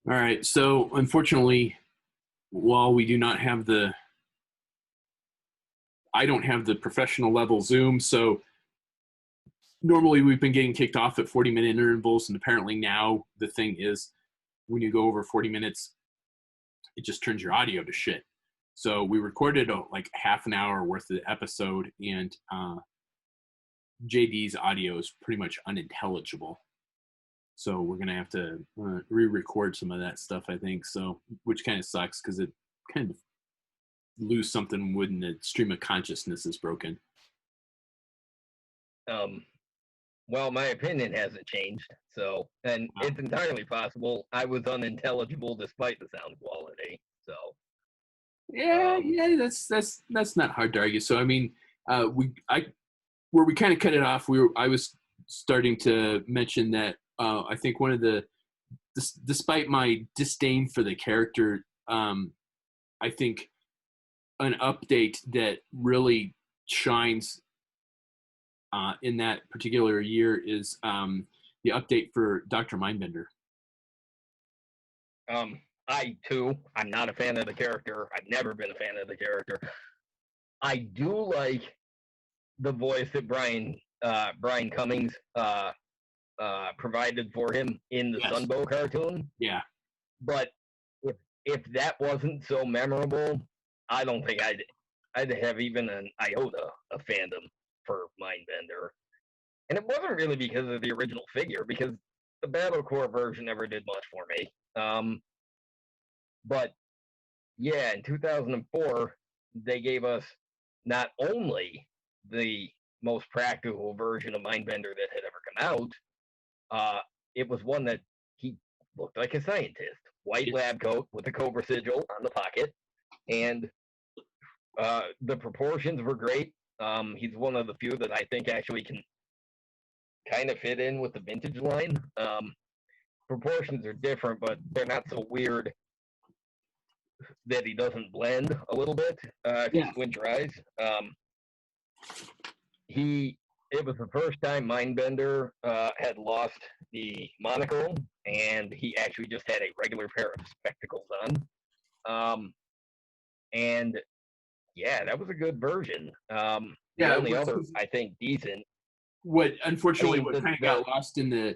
All right. So unfortunately, while we do not have I don't have the professional level Zoom. So normally we've been getting kicked off at 40-minute intervals. And apparently now the thing is when you go over 40 minutes, it just turns your audio to shit. So we recorded like half an hour worth of the episode, and JD's audio is pretty much unintelligible. So we're gonna have to re-record some of that stuff, I think. So, which kind of sucks because it kind of lose something when the stream of consciousness is broken. Um, well, my opinion hasn't changed, so and Wow. it's entirely possible I was unintelligible despite the sound quality. So, Yeah, that's not hard to argue. So I mean, where we kind of cut it off, I was starting to mention that I think one of despite my disdain for the character, I think an update that really shines in that particular year is the update for Dr. Mindbender. I too, I'm not a fan of the character. I've never been a fan of the character. I do like the voice that Brian Cummings provided for him in the Yes. Sunbow cartoon. Yeah. But if that wasn't so memorable, I don't think I'd have even an iota of fandom for Mindbender. And it wasn't really because of the original figure, because the Battlecore version never did much for me. But yeah, in 2004, they gave us not only the most practical version of Mindbender that had ever come out, it was one that he looked like a scientist. White lab coat with a Cobra sigil on the pocket, and the proportions were great. He's one of the few that I think actually can kind of fit in with the vintage line. Proportions are different, but they're not so weird that he doesn't blend a little bit if you squint your eyes. It was the first time Mindbender had lost the monocle, and he actually just had a regular pair of spectacles on. And yeah, that was a good version. The only other, I think, decent. What unfortunately what kind of got lost in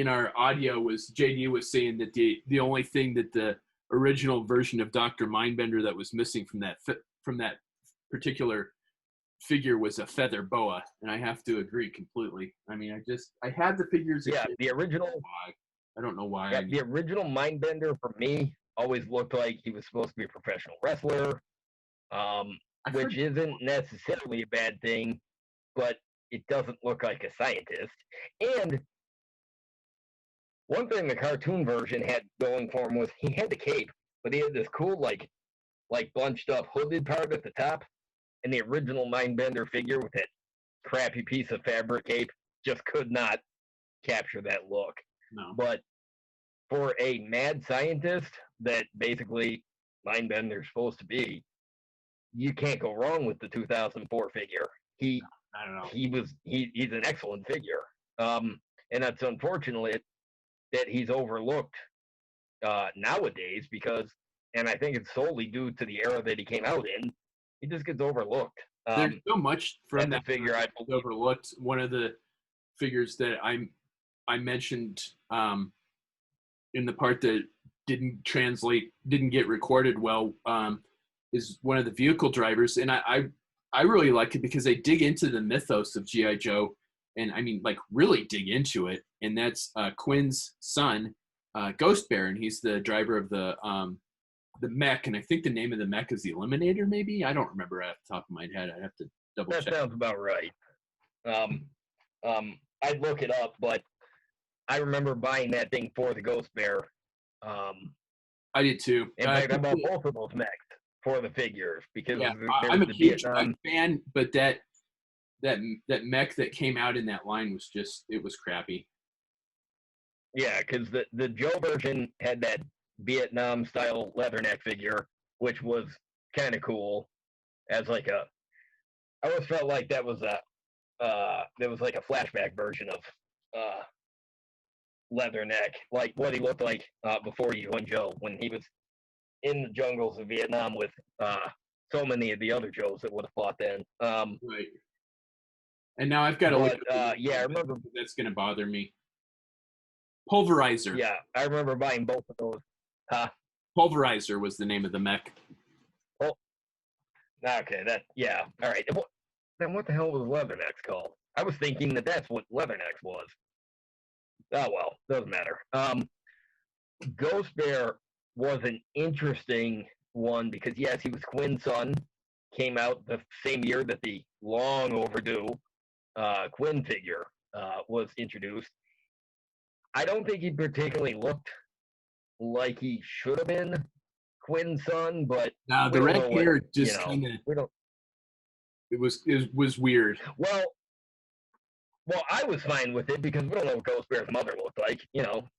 our audio was JD was saying that the only thing that the original version of Dr. Mindbender that was missing from that particular figure was a feather boa, and I have to agree completely. I mean, I had the figures. Yeah, the original. I don't know why. Yeah, the original Mindbender for me always looked like he was supposed to be a professional wrestler, which isn't necessarily a bad thing, but it doesn't look like a scientist. And one thing the cartoon version had going for him was he had the cape, but he had this cool like bunched up hooded part at the top. And the original Mindbender figure with that crappy piece of fabric cape just could not capture that look. No. But for a mad scientist that basically Mindbender's supposed to be, you can't go wrong with the 2004 figure. I don't know. He's an excellent figure. And it's unfortunate that he's overlooked nowadays because, and I think it's solely due to the era that he came out in, he just gets overlooked. There's so much from that figure I overlooked. One of the figures that I mentioned in the part that didn't get recorded well is one of the vehicle drivers, and I really like it because they dig into the mythos of G.I. Joe, and I mean like really dig into it, and that's Quinn's son, Ghost Bear, and he's the driver of the mech, and I think the name of the mech is the Eliminator, maybe? I don't remember off the top of my head. I'd have to double check. That sounds about right. I'd look it up, but I remember buying that thing for the Ghost Bear. I did too. In fact, I bought both of those mechs for the figures because I'm a huge fan, but that mech that came out in that line was it was crappy. Yeah, because the Joe version had that Vietnam style leatherneck figure, which was kind of cool. As like I always felt like that was like a flashback version of Leatherneck, like what he looked like before he joined Joe, when he was in the jungles of Vietnam with so many of the other Joes that would have fought then. Right. And now I've got to look But yeah, I remember. that's going to bother me. Pulverizer. Yeah, I remember buying both of those. Pulverizer was the name of the mech. Oh, okay, yeah. All right. Then what the hell was Leathernecks called? I was thinking that's what Leathernecks was. Oh well, doesn't matter. Ghost Bear was an interesting one because yes, he was Quinn's son. Came out the same year that the long overdue Quinn figure was introduced. I don't think he particularly looked like he should have been Quinn's son, but now the red hair just kind of it was weird. Well, I was fine with it because we don't know what Ghost Bear's mother looked like.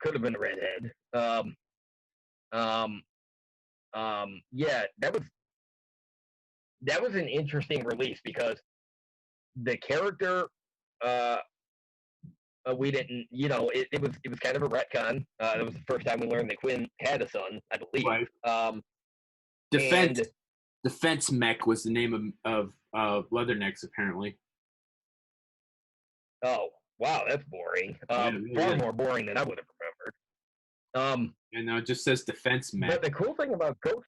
Could have been a redhead. Yeah, that was an interesting release because the character we didn't, it was kind of a retcon. It was the first time we learned that Quinn had a son, I believe. Right. Defense Mech was the name of Leathernecks, apparently. Oh, wow, that's boring. Far more boring than I would have remembered. And now it just says Defense Mech. But the cool thing about Ghost,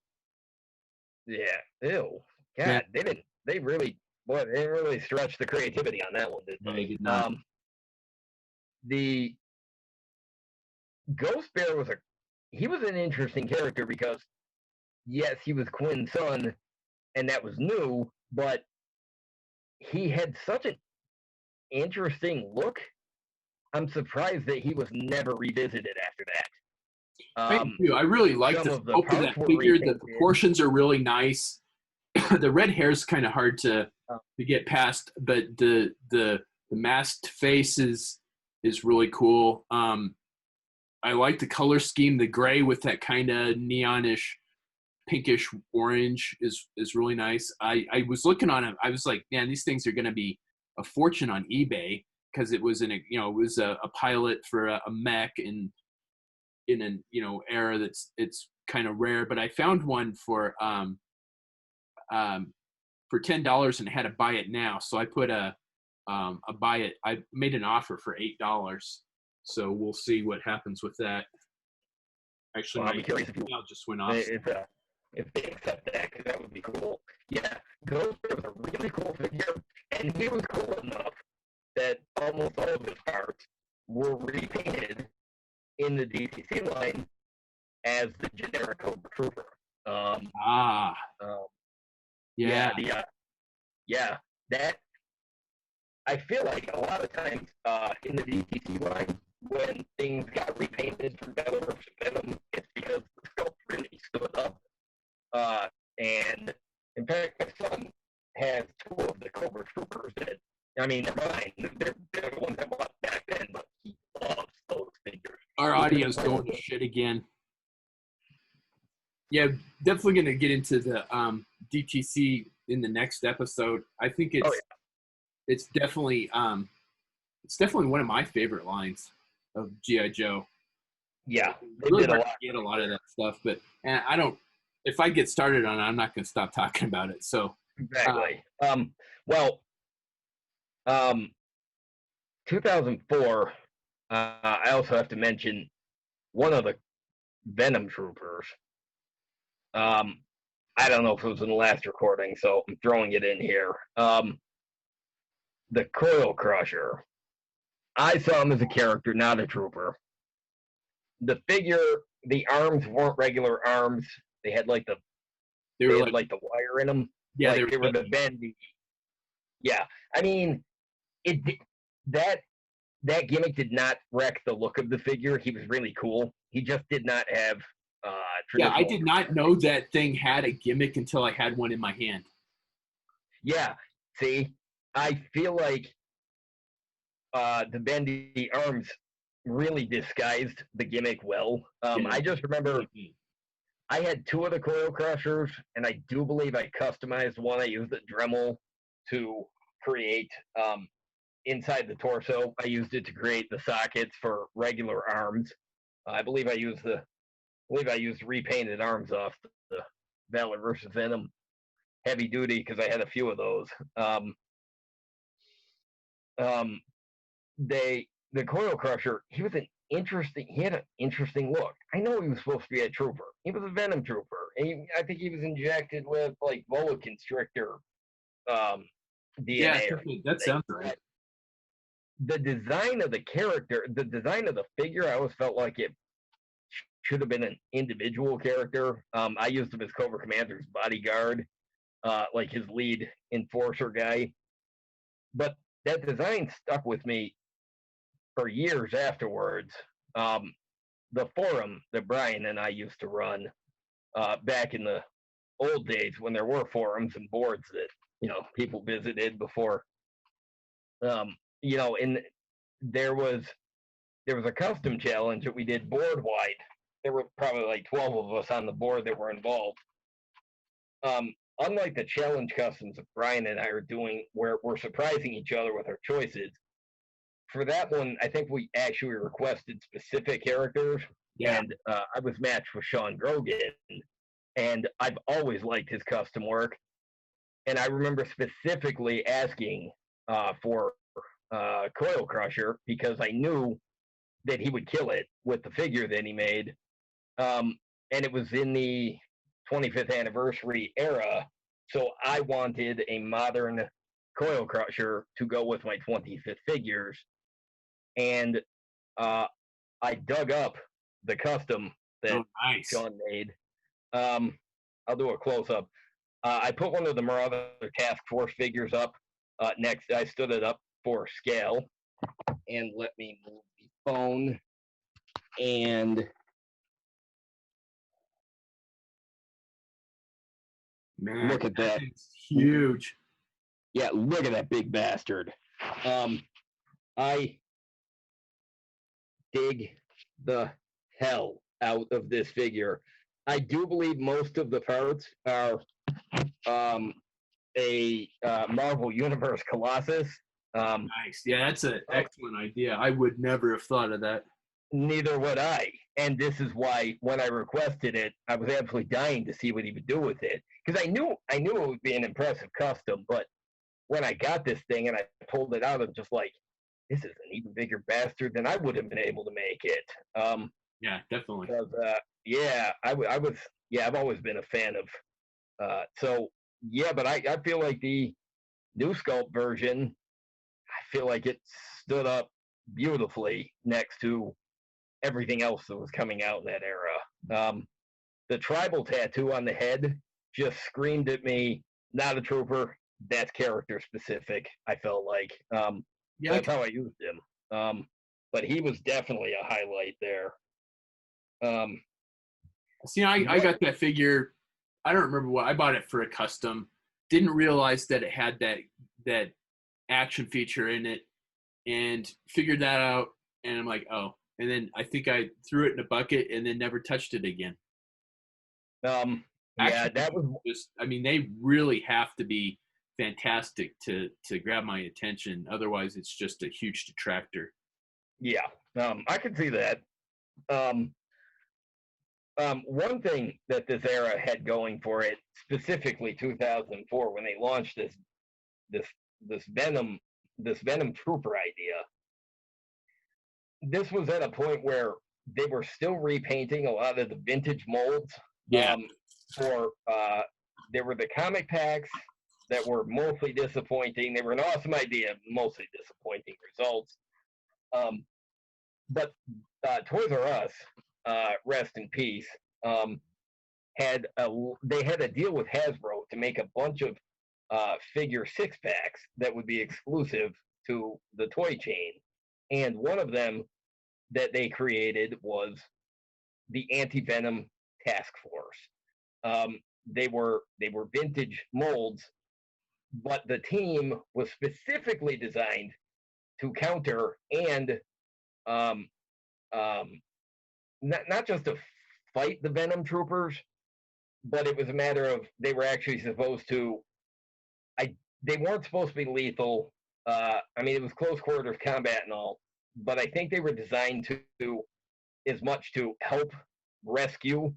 yeah, ew, God, yeah. They really stretched the creativity on that one, didn't they? They did not. The Ghost Bear was an interesting character because yes, he was Quinn's son, and that was new, but he had such an interesting look. I'm surprised that he was never revisited after that. Thank you. I really like the scope of that figure. The proportions are really nice. The red hair is kind of hard to get past, but the masked face is really cool. I like the color scheme. The gray with that kind of neonish, pinkish orange is really nice. I was looking on it. I was like, man, these things are going to be a fortune on eBay because it was a pilot for a mech in an era it's kind of rare. But I found one for $10 and had to buy it now. So I put a buy it. I made an offer for $8. So we'll see what happens with that. Actually, I'll be curious if just went off. If they accept that, because that would be cool. Yeah, Ghost was a really cool figure, and he was cool enough that almost all of his parts were repainted in the DTC line as the generic Cobra Trooper. That I feel like a lot of times in the DTC line, when things got repainted for Valor or Venom, it's because the sculpt really stood up. And in fact, my son has two of the Cobra Troopers that, I mean, they're mine. They're the ones I bought back then, but he loves those figures. Our audio's going to shit again. Yeah, definitely going to get into the DTC in the next episode. I think it's definitely one of my favorite lines of G.I. Joe. Yeah, they really hard to get a lot of that stuff, but I don't. If I get started on it, I'm not going to stop talking about it. So exactly. 2004. I also have to mention one of the Venom troopers. I don't know if it was in the last recording, so I'm throwing it in here. The Coil Crusher. I saw him as a character, not a trooper. The figure, the arms weren't regular arms. They had like the wire in them. Yeah, they were the bendy. Yeah, I mean, that gimmick did not wreck the look of the figure. He was really cool. He just did not have. Yeah, I did not know that thing had a gimmick until I had one in my hand. Yeah, see, I feel like the bendy arms really disguised the gimmick well. I just remember I had two of the Coil Crushers, and I do believe I customized one. I used the Dremel to create inside the torso. I used it to create the sockets for regular arms. I believe I used repainted arms off the Valor versus Venom heavy duty because I had a few of those. Um, the Coil Crusher, he had an interesting look. I know he was supposed to be a trooper. He was a Venom trooper. And I think he was injected with like boa constrictor Yeah, DNA or that sounds something. right. The design of the character, the design of the figure, I always felt like it should have been an individual character. I used him as Cobra Commander's bodyguard, like his lead enforcer guy. But that design stuck with me for years afterwards. The forum that Brian and I used to run back in the old days when there were forums and boards that people visited before. And there was a custom challenge that we did board wide. There were probably like 12 of us on the board that were involved. Unlike the challenge customs that Brian and I are doing, where we're surprising each other with our choices, for that one, I think we actually requested specific characters, and I was matched with Sean Grogan, and I've always liked his custom work. And I remember specifically asking for Coil Crusher because I knew that he would kill it with the figure that he made. And it was in the 25th anniversary era, so I wanted a modern Coil Crusher to go with my 25th figures. And I dug up the custom that Sean made. I'll do a close-up. I put one of the Marauder Task Force figures up next. I stood it up for scale. And let me move the phone. And man, look at that. Huge. Yeah, look at that big bastard. I dig the hell out of this figure. I do believe most of the parts are a Marvel Universe Colossus. Nice. Yeah, that's an excellent idea. I would never have thought of that. Neither would I. And this is why when I requested it, I was absolutely dying to see what he would do with it. Because I knew it would be an impressive custom, but when I got this thing and I pulled it out, I'm just like, this is an even bigger bastard than I would have been able to make it. Yeah, definitely. I've always been a fan of. But I feel like the new Sculpt version, I feel like it stood up beautifully next to everything else that was coming out in that era. The tribal tattoo on the head just screamed at me, not a trooper, that's character specific, I felt like. That's how I used him. But he was definitely a highlight there. See, I got that figure. I don't remember what I bought it for a custom. Didn't realize that it had that action feature in it, and figured that out. And I'm like, oh. And then I think I threw it in a bucket and then never touched it again. That was just. I mean, they really have to be fantastic to grab my attention. Otherwise, it's just a huge detractor. Yeah, I can see that. One thing that this era had going for it, specifically 2004, when they launched this Venom Trooper idea, this was at a point where they were still repainting a lot of the vintage molds. Yeah. There were the comic packs that were mostly disappointing. They were an awesome idea, mostly disappointing results. But Toys R Us, rest in peace, had a deal with Hasbro to make a bunch of figure 6-packs that would be exclusive to the toy chain. And one of them that they created was the Anti-Venom Task Force. They were vintage molds, but the team was specifically designed to counter and not just to fight the Venom troopers, but it was a matter of they were actually supposed to. They weren't supposed to be lethal. I mean, it was close quarters combat and all, but I think they were designed to as much to help rescue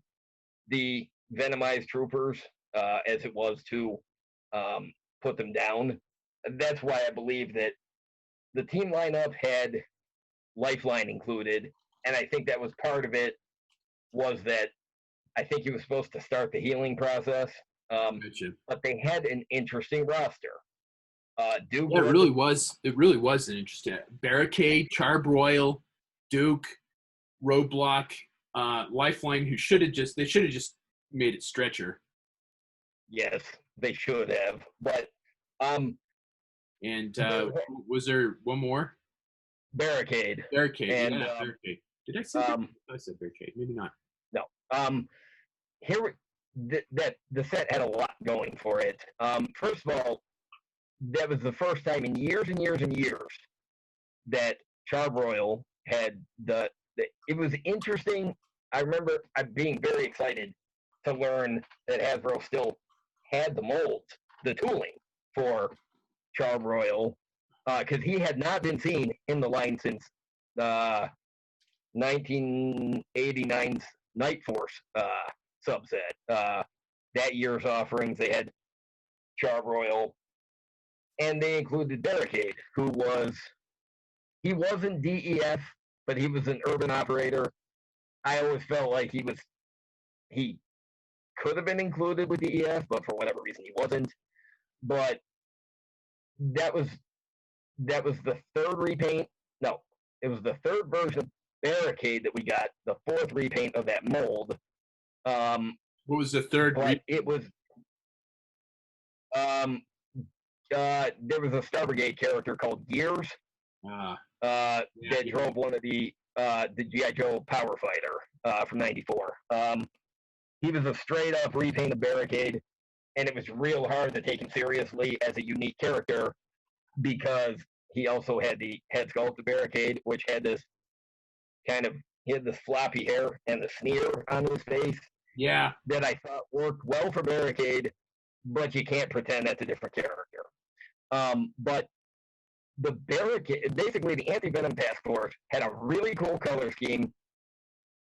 the Venomized troopers as it was to put them down. That's why I believe that the team lineup had Lifeline included, and I think that was part of it. Was that I think he was supposed to start the healing process, Gotcha. but they had an interesting roster. Duke. Yeah, it really was. It really was an interesting barricade, Charbroil, Duke, Roadblock, Lifeline. Who should have just? They should have just made it Stretcher. Yes, they should have. But and was there one more? Barricade. Barricade. And, yeah, Barricade. Did I say? I said Barricade. Maybe not. No. Here, that the set had a lot going for it. First of all, that was the first time in years and years and years that Charbroil had it was interesting. I remember being very excited to learn that Hasbro still had the molds, the tooling for Charbroil, because he had not been seen in the line since 1989's Night Force subset. That year's offerings, they had Charbroil, and they included Barricade, he wasn't DEF, but he was an urban operator. I always felt like he could have been included with DEF, but for whatever reason he wasn't. But that was the third repaint. No, it was the third version of Barricade that we got, the fourth repaint of that mold. What was the third? It was there was a Star Brigade character called Gears that drove one of the G.I. Joe Power Fighter from '94. He was a straight up repaint of Barricade, and it was real hard to take him seriously as a unique character because he also had the head sculpt of Barricade, which had this he had this floppy hair and the sneer on his face. Yeah. That I thought worked well for Barricade, but you can't pretend that's a different character. But the Barricade, basically the Anti-Venom Task Force had a really cool color scheme.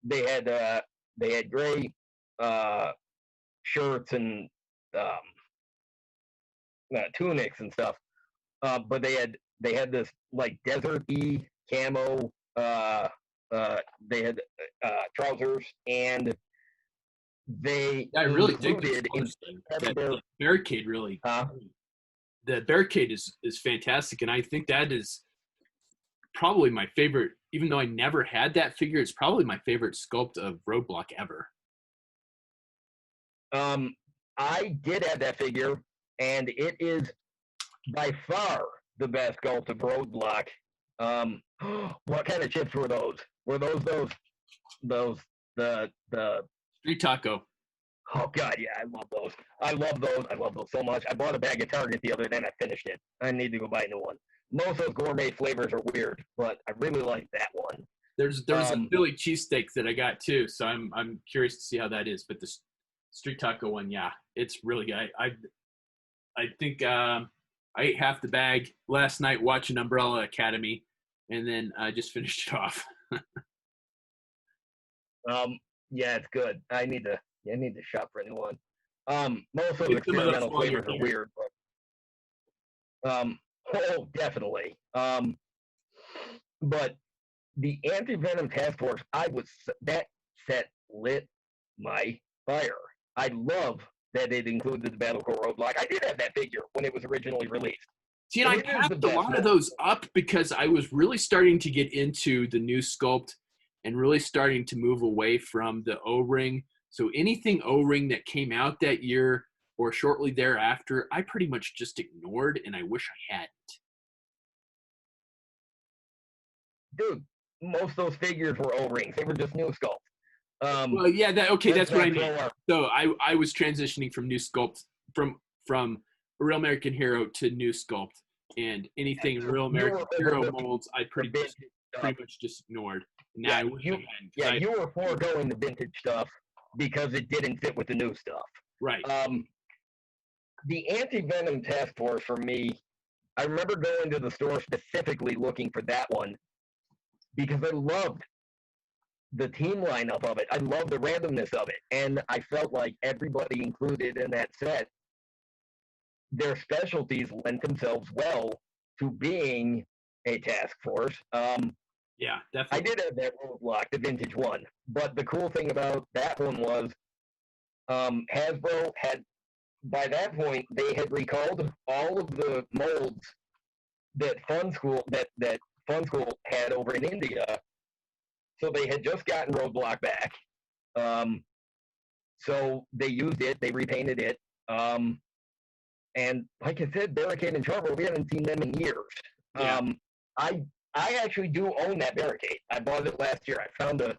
They had gray shirts and tunics and stuff. But they had this like desert-y camo. They had trousers, and I really dig this the Barricade really. The Barricade is fantastic, and I think that is probably my favorite. Even though I never had that figure, it's probably my favorite sculpt of Roadblock ever. I did have that figure, and it is by far the best sculpt of Roadblock. What kind of chips were those? Were those the Street Taco? Oh God, yeah, I love those. I love those so much. I bought a bag at Target the other day and I finished it. I need to go buy a new one. Most of those gourmet flavors are weird, but I really like that one. There's a Philly cheesesteak that I got too, so I'm curious to see how that is. But the Street Taco one, yeah, it's really good. I think I ate half the bag last night watching Umbrella Academy, and then I just finished it off. Yeah, it's good. I need to shop for a new one. Most of the experimental flavors are weird, but oh, definitely. But the Anti-Venom Task Force, that set lit my fire. I love that it included the Battle Core Roadblock. I did have that figure when it was originally released. See, and I packed a lot of those up because I was really starting to get into the new sculpt and really starting to move away from the O-ring. So anything O-ring that came out that year or shortly thereafter, I pretty much just ignored, and I wish I hadn't. Dude, most of those figures were O-rings. They were just new sculpt. Well, yeah, that's what I mean. So I was transitioning from new sculpt, from a Real American Hero to new sculpt, and anything Real American Hero molds, I pretty much just ignored. Now I wish I hadn't. You were foregoing the vintage stuff because it didn't fit with the new stuff. Right. The Anti-Venom Task Force, for me, I remember going to the store specifically looking for that one because I loved the team lineup of it. I loved the randomness of it. And I felt like everybody included in that set, their specialties lent themselves well to being a task force. Yeah, I definitely. did have that roadblock, the vintage one. But the cool thing about that one was Hasbro had, by that point, they had recalled all of the molds that Fun School had over in India. So they had just gotten Roadblock back. So they used it, they repainted it. And like I said, Barricade and Charbel, we haven't seen them in years. Yeah. I I actually do own that Barricade. I bought it last year. I found a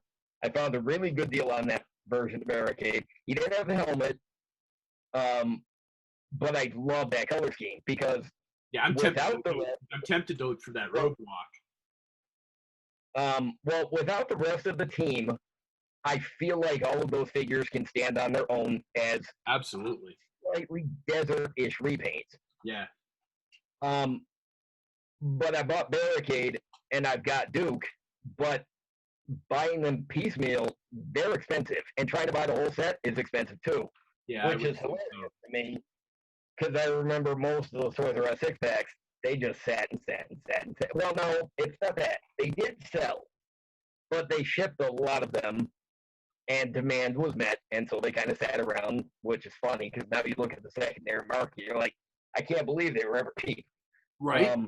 really good deal on that version of Barricade. He didn't have the helmet, but I love that color scheme because Yeah, I'm tempted. without the I'm tempted to look for that roadblock. well, without the rest of the team, I feel like all of those figures can stand on their own as Absolutely. slightly desert-ish repaints. Yeah. But I bought Barricade and I've got Duke, but buying them piecemeal, they're expensive, and trying to buy the whole set is expensive too. Yeah. Which is hilarious to me because I remember most of those Toys R Us 6-packs, they just sat and sat and sat and sat. Well, no, it's not that. They did sell, but they shipped a lot of them, and demand was met, and so they kind of sat around, which is funny because now you look at the secondary market, you're like, I can't believe they were ever cheap. Right.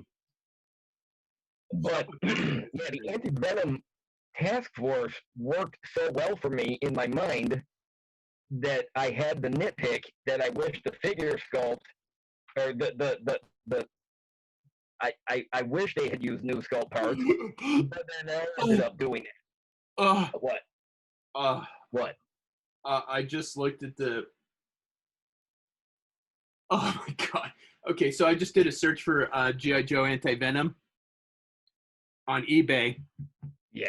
But yeah, the Anti-Venom task force worked so well for me in my mind that I had the nitpick that I wish the figure sculpt or I wish they had used new sculpt parts, but then I ended up doing it. What? What? I just looked at the. Oh my god. Okay, so I just did a search for GI Joe Anti-Venom on eBay. Yeah.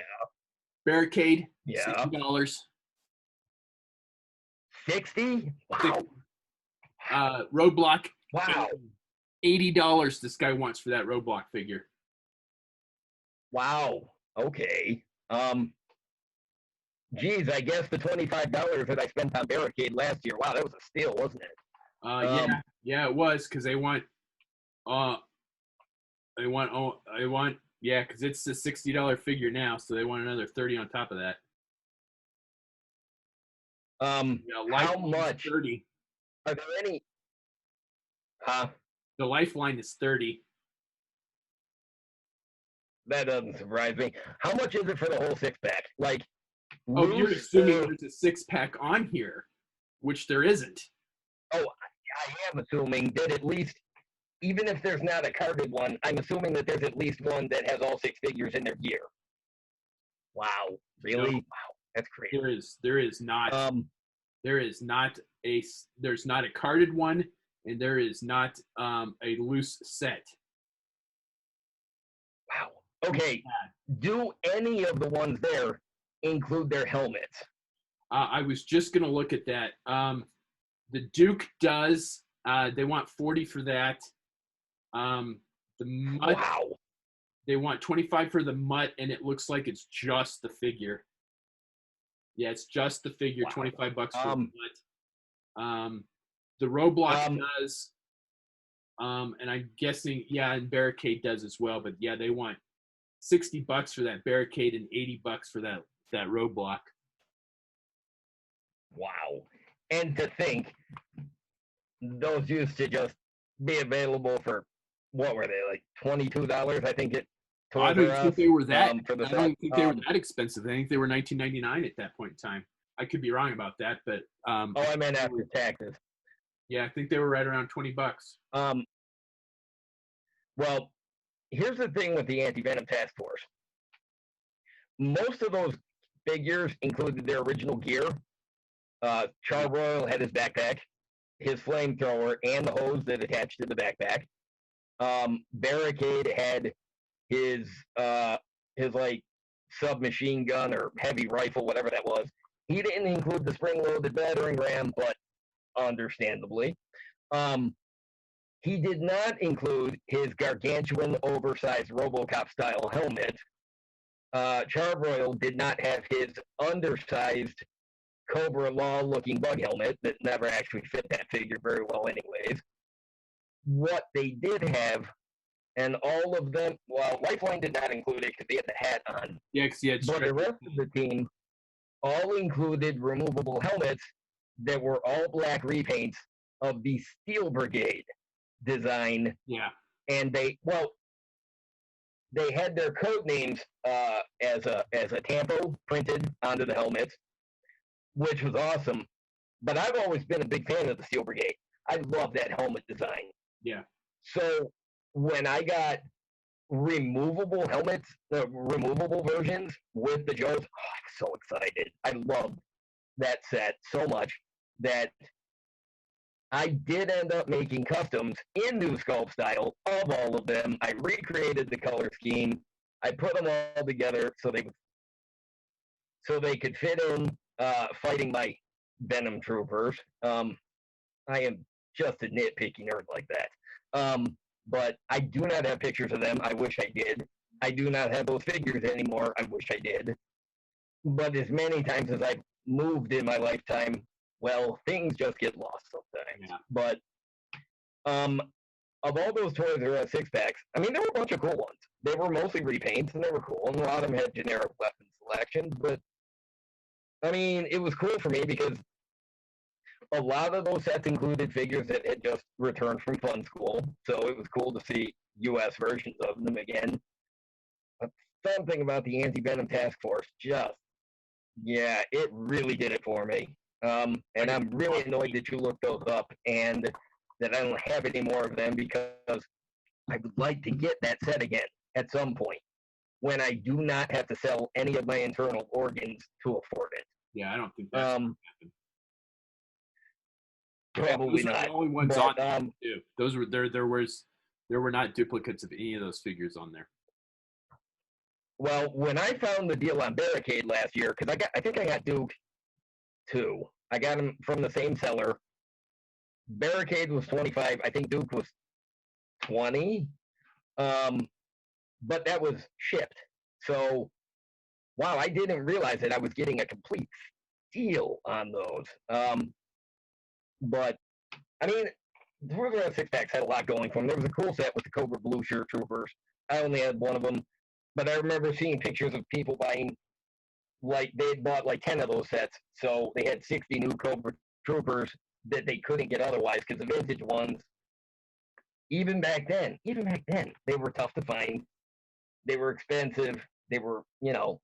Barricade, Yeah. $60. 60? Wow. Roadblock, Wow. $80 this guy wants for that roadblock figure. Wow. Okay. Geez, I guess the $25 that I spent on Barricade last year. Wow, that was a steal, wasn't it? Yeah, it was because they want, yeah, because it's a $60 figure now, so they want another 30 on top of that. How much? 30. Are there any? The Lifeline is 30. That doesn't surprise me. How much is it for the whole 6-pack? Like, oh, you're assuming there's a 6-pack on here, which there isn't. Oh, I am assuming that at least, even if there's not a carded one, I'm assuming that there's at least one that has all 6 figures in their gear. Wow, really? No, wow, that's crazy. There's not a carded one, and there is not a loose set. Wow. Okay. Do any of the ones there include their helmets? I was just gonna look at that. The Duke does. They want 40 for that. The Mutt. Wow. They want 25 for the Mutt, and it looks like it's just the figure. Yeah, it's just the figure. Wow. $25 for the Mutt. The Roadblock does. And I'm guessing, yeah, and Barricade does as well. But yeah, they want $60 for that Barricade and $80 for that Roadblock. Wow. And to think, those used to just be available for, what were they, like $22? I think it. I don't think they were that. I don't think they were that expensive. I think they were $19.99 at that point in time. I could be wrong about that, but I meant after taxes. Yeah, I think they were right around $20. Well, here's the thing with the Anti-Venom Task Force. Most of those figures included their original gear. Charbroil had his backpack, his flamethrower, and the hose that attached to the backpack. Barricade had his like submachine gun or heavy rifle, whatever that was. He didn't include the spring-loaded battering ram, but understandably. He did not include his gargantuan, oversized RoboCop-style helmet. Charbroil did not have his undersized Cobra Law-looking bug helmet that never actually fit that figure very well anyways. What they did have, and all of them, well, Lifeline did not include it because he had the hat on. Yeah, because he had. But the rest of the team all included removable helmets that were all black repaints of the Steel Brigade design. Yeah. And they had their code names as a tampo printed onto the helmets, which was awesome. But I've always been a big fan of the Steel Brigade. I love that helmet design. Yeah. So when I got removable helmets, the removable versions with the Joes, I'm so excited. I loved that set so much that I did end up making customs in new Sculpt style of all of them. I recreated the color scheme. I put them all together so they could fit in fighting my Venom troopers. I am just a nitpicky nerd like that. But I do not have pictures of them. I wish I did. I do not have those figures anymore. I wish I did. But as many times as I've moved in my lifetime, well, things just get lost sometimes. Yeah. But of all those toys that are six packs, I mean, there were a bunch of cool ones. They were mostly repaints, and they were cool. And a lot of them had generic weapon selections. But, I mean, it was cool for me because a lot of those sets included figures that had just returned from Fun School. So it was cool to see U.S. versions of them again. But something about the Anti-Venom Task Force it really did it for me. And I'm really annoyed that you looked those up and that I don't have any more of them because I would like to get that set again at some point when I do not have to sell any of my internal organs to afford it. Yeah, I don't think that's going to happen. Probably those not. Are the only ones on there too. Those were there were not duplicates of any of those figures on there. Well, when I found the deal on Barricade last year, because I think I got Duke too. I got him from the same seller. Barricade was 25. I think Duke was 20. But that was shipped. So, wow, I didn't realize that I was getting a complete steal on those. But, I mean, the River Six Packs had a lot going for them. There was a cool set with the Cobra Blue Shirt Troopers. I only had one of them. But I remember seeing pictures of people buying, like, they'd bought like 10 of those sets. So they had 60 new Cobra Troopers that they couldn't get otherwise because the vintage ones, even back then, they were tough to find. They were expensive. They were,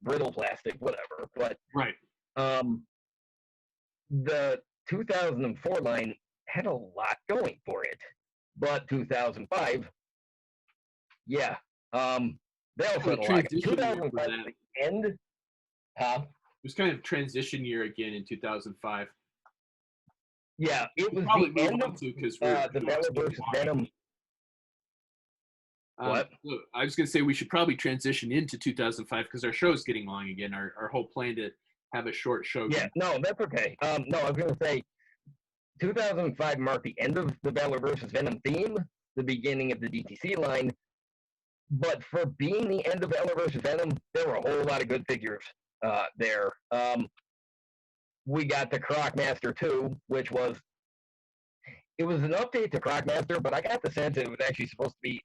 brittle plastic, whatever. But right. The 2004 line had a lot going for it. But 2005, yeah. They also had a lot. 2005 at the end, huh? It was kind of transition year again in 2005. Yeah, it was the end of the Valor versus Venom. What? I was going to say we should probably transition into 2005 because our show's getting long again. Our whole plan to have a short show. Yeah, no, that's okay. No, I was going to say 2005 marked the end of the Valor versus Venom theme, the beginning of the DTC line. But for being the end of Valor versus Venom, there were a whole lot of good figures there. We got the Crocmaster 2, which was an update to Crocmaster, but I got the sense it was actually supposed to be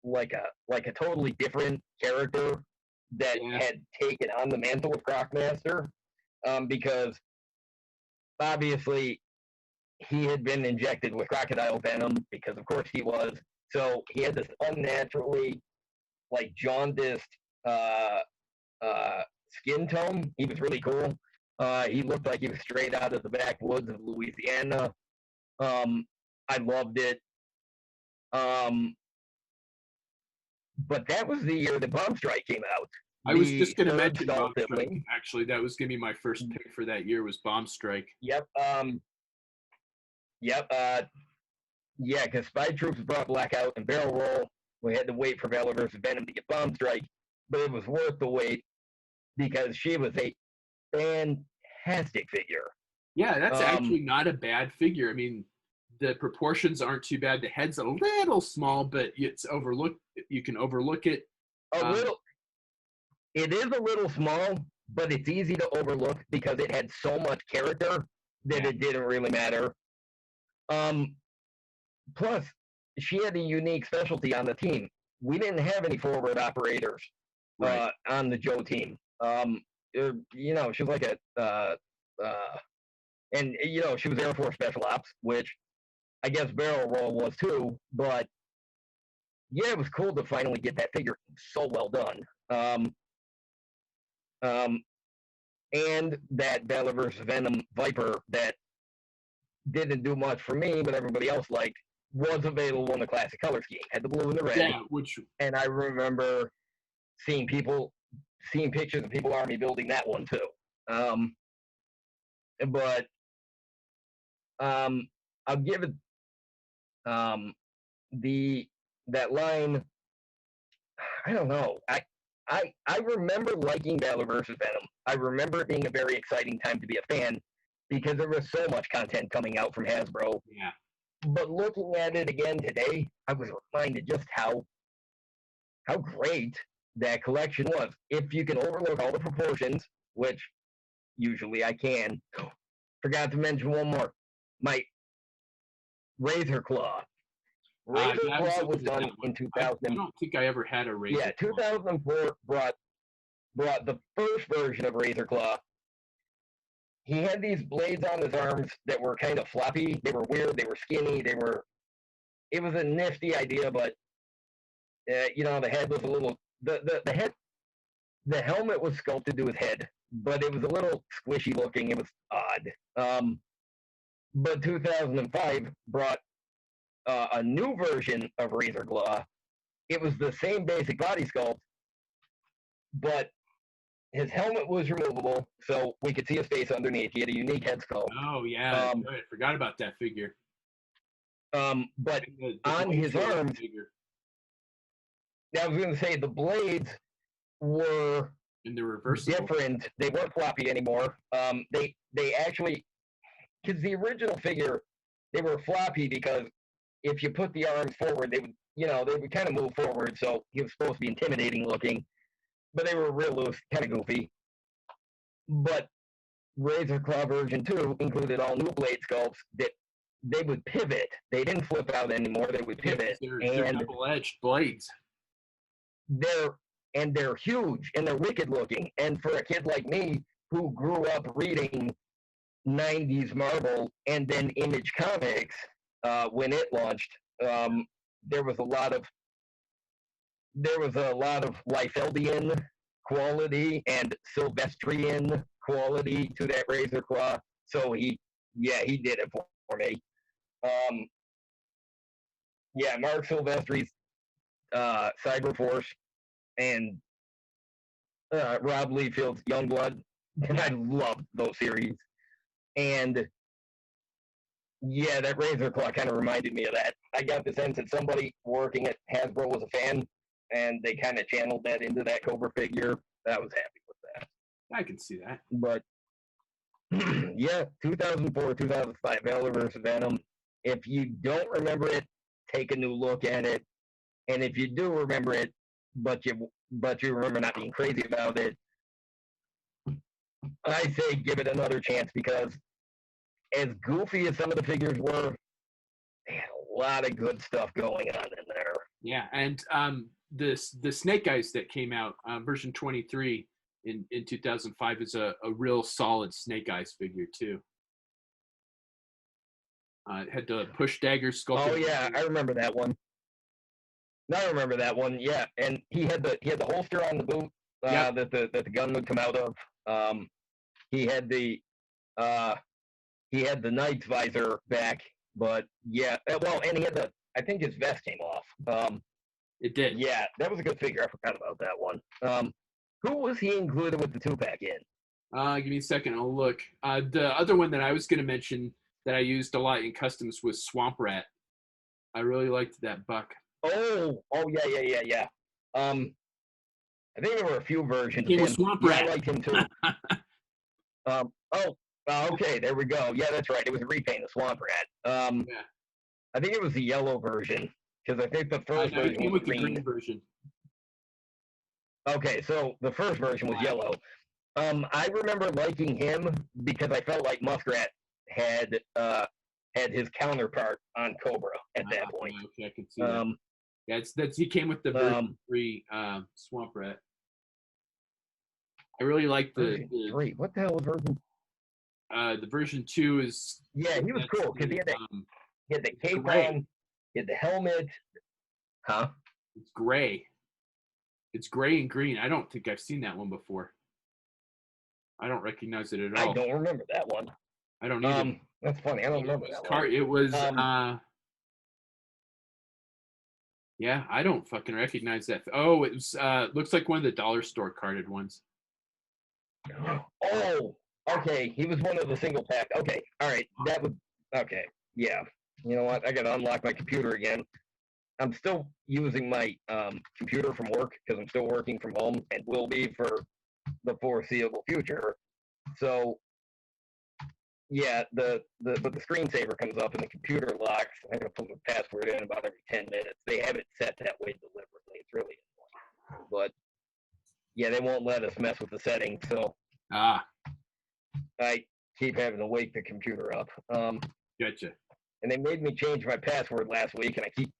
like a totally different character that had taken on the mantle of Crocmaster, because obviously he had been injected with crocodile venom because of course he was. So he had this unnaturally jaundiced skin tone. He was really cool. He looked like he was straight out of the backwoods of Louisiana. I loved it. But that was the year the Bomb Strike came out. I was just going to mention Bomb Strike. Actually, that was going to be my first pick for that year was Bomb Strike. Yep. Yeah, because Spy Troops brought Blackout and Barrel Roll. We had to wait for Valor versus Venom to get Bomb Strike, but it was worth the wait because she was a fantastic figure. Yeah, that's actually not a bad figure. I mean, the proportions aren't too bad. The head's a little small, but it's overlooked. You can overlook it. A little. It is a little small, but it's easy to overlook because it had so much character that it didn't really matter. Plus, she had a unique specialty on the team. We didn't have any forward operators on the Joe team. You know, she was like and you know, she was Air Force Special Ops, which I guess barrel roll was too. But yeah, it was cool to finally get that figure so well done. And that Valor versus Venom Viper that didn't do much for me, but everybody else liked, was available in the classic color scheme. Had the blue and the red. Yeah, and I remember seeing pictures of People Army building that one too. But I'll give it that line. I don't know. I remember liking Valor versus Venom. I remember it being a very exciting time to be a fan because there was so much content coming out from Hasbro. Yeah. But looking at it again today, I was reminded just how great that collection was. If you can overlook all the proportions, which usually I can. Forgot to mention one more. My Razor Claw. Razor Claw was done in 2000. I don't think I ever had a Razor Claw. 2004 brought the first version of Razor Claw. He had these blades on his arms that were kind of floppy. They were weird. They were skinny. It was a nifty idea, but you know, the head was a little. The helmet was sculpted to his head, but it was a little squishy looking. It was odd. But 2005 brought a new version of Razor Claw. It was the same basic body sculpt, but his helmet was removable, so we could see his face underneath. He had a unique head sculpt. Oh, yeah. I forgot about that figure. But on his arms, I was going to say the blades were in the reverse different. They weren't floppy anymore. They actually, because the original figure, they were floppy because if you put the arms forward, they would kind of move forward. So he was supposed to be intimidating looking, but they were real loose, kind of goofy. But Razor Claw version 2 included all new blade sculpts that they would pivot. They didn't flip out anymore. They would pivot. They're double-edged blades. They're huge and they're wicked looking. And for a kid like me who grew up reading 90s Marvel and then Image Comics when it launched, there was a lot of Liefeldian quality and Sylvestrian quality to that Razor Claw. So he did it for me. Mark Silvestri's Cyberforce and Rob Liefeld's Youngblood, and I loved those series. And that Razor Claw kind of reminded me of that. I got the sense that somebody working at Hasbro was a fan, and they kind of channeled that into that Cobra figure. I was happy with that. I can see that. But 2004, 2005, Valor vs. Venom. If you don't remember it, take a new look at it. And if you do remember it, but you remember not being crazy about it, I say give it another chance, because as goofy as some of the figures were, they had a lot of good stuff going on in there. Yeah, and the Snake Eyes that came out, version 23 in 2005, is a real solid Snake Eyes figure too. It had the push dagger sculpted. Oh yeah, I remember that one. Yeah, and he had the holster on the boot that the gun would come out of. He had the knight's visor back, but and he had I think his vest came off. It did. Yeah, that was a good figure. I forgot about that one. Who was he included with the 2-pack in? Give me a second. I'll look. The other one that I was going to mention that I used a lot in customs was Swamp Rat. I really liked that buck. Oh yeah. I think there were a few versions. He was Swamp Rat. I liked him too. Okay, there we go. Yeah, that's right. It was a repaint of Swamp Rat. I think it was the yellow version because I think the I first know he version came was with the green. green version. Okay, so the first version was yellow. I remember liking him because I felt like Muskrat had his counterpart on Cobra at that point. Yeah, okay, I can see that. Um, Yeah, that's he came with the version 3 Swamp Rat. I really like version 3. What the hell was version? The version 2 is Yeah, he was cool because he had the cape gray. on, he had the helmet. Huh? It's gray. It's gray and green. I don't think I've seen that one before. I don't recognize it at all. I don't remember that one. I don't either. That's funny. I don't remember that one. It was yeah, I don't fucking recognize that. Oh, it was looks like one of the dollar store carded ones. Oh, okay. He was one of the single pack. Okay, all right. That would okay. Yeah. You know what? I gotta unlock my computer again. I'm still using my computer from work because I'm still working from home and will be for the foreseeable future. So yeah, but the screensaver comes up and the computer locks. I gotta put my password in about every 10 minutes. They have it set that way deliberately. It's really annoying. But yeah, they won't let us mess with the settings, so I keep having to wake the computer up. Gotcha. And they made me change my password last week, and I keep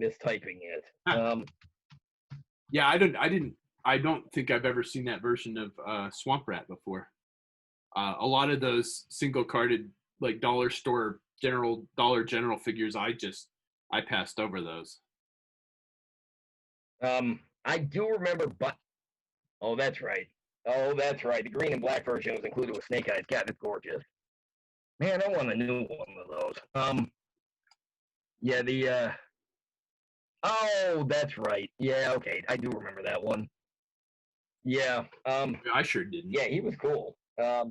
mistyping it. Yeah, I don't think I've ever seen that version of Swamp Rat before. A lot of those single carded like dollar general figures, I passed over those. I do remember, but oh, that's right. Oh, that's right. The green and black version was included with Snake Eyes. God, it's gorgeous. Man, I want a new one of those. Yeah, oh, that's right. Yeah, okay. I do remember that one. Yeah. I sure didn't. Yeah, he was cool. I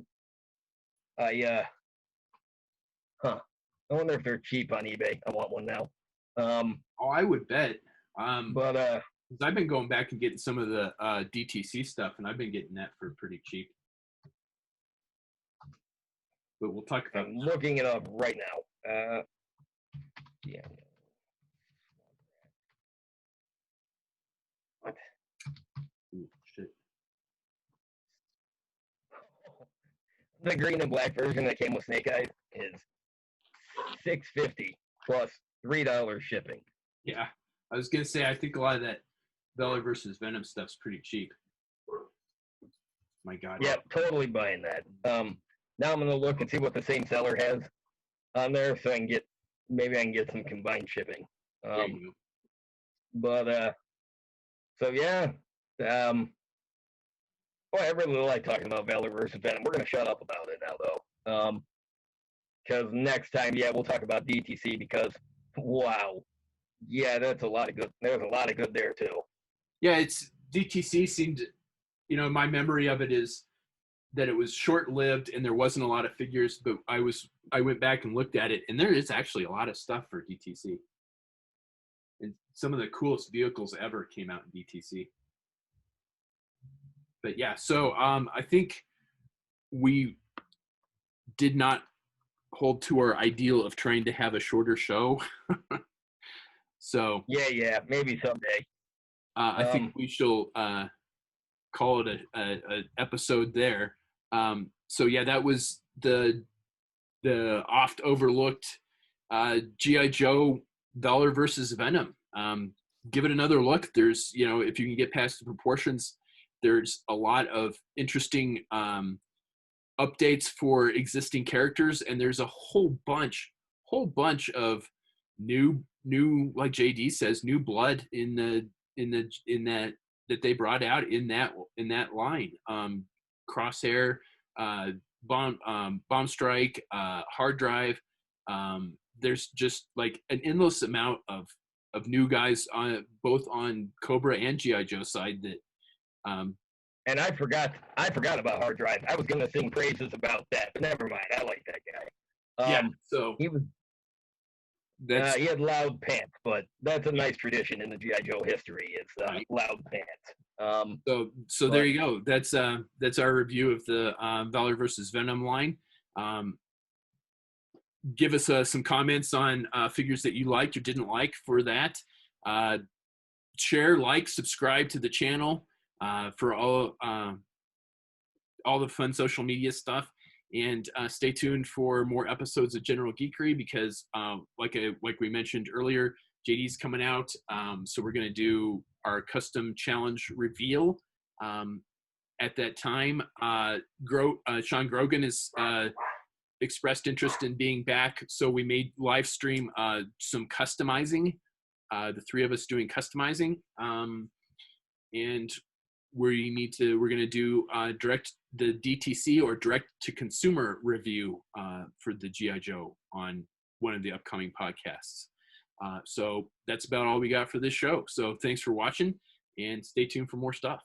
wonder if they're cheap on eBay. I want one now. Oh, I would bet. But because I've been going back and getting some of the DTC stuff, and I've been getting that for pretty cheap. But we'll talk about. I'm looking it up right now. Yeah. What? Ooh, shit. The green and black version that came with Snake Eyes is $6.50 plus $3 shipping. Yeah, I was gonna say I think a lot of that Valor versus Venom stuff's pretty cheap. My God. Yeah, totally buying that. Now I'm gonna look and see what the same seller has on there, so I can get some combined shipping. But so yeah, boy, I really like talking about Valor versus Venom. We're gonna shut up about it now though, because next time, yeah, we'll talk about DTC because wow, yeah, that's a lot of good. There's a lot of good there too. Yeah, it's DTC seemed, my memory of it is that it was short-lived and there wasn't a lot of figures, but I went back and looked at it, and there is actually a lot of stuff for DTC. And some of the coolest vehicles ever came out in DTC. But yeah, so I think we did not hold to our ideal of trying to have a shorter show. So yeah, maybe someday. I think we shall call it a episode there. So yeah, that was the oft overlooked G.I. Joe Valor versus Venom. Give it another look. There's, if you can get past the proportions, there's a lot of interesting updates for existing characters, and there's a whole bunch of new, like JD says, new blood in that they brought out in that line. Crosshair, Bomb Strike, Hard Drive. There's just like an endless amount of new guys on both on Cobra and G.I. Joe side that. And I forgot about Hard Drive. I was going to sing praises about that, but never mind. I like that guy. Yeah, so he was. He had loud pants, but that's a nice tradition in the G.I. Joe history. It's loud pants. So there you go. That's our review of the Valor versus Venom line. give us some comments on figures that you liked or didn't like for that. Share, like, subscribe to the channel for all the fun social media stuff, and stay tuned for more episodes of General Geekery, because like we mentioned earlier, JD's coming out, so we're going to do our custom challenge reveal at that time. Sean Grogan has expressed interest in being back, so we made live stream some customizing, the three of us doing customizing, and we're going to do the DTC or direct to consumer review for the GI Joe on one of the upcoming podcasts. So that's about all we got for this show. So thanks for watching, and stay tuned for more stuff.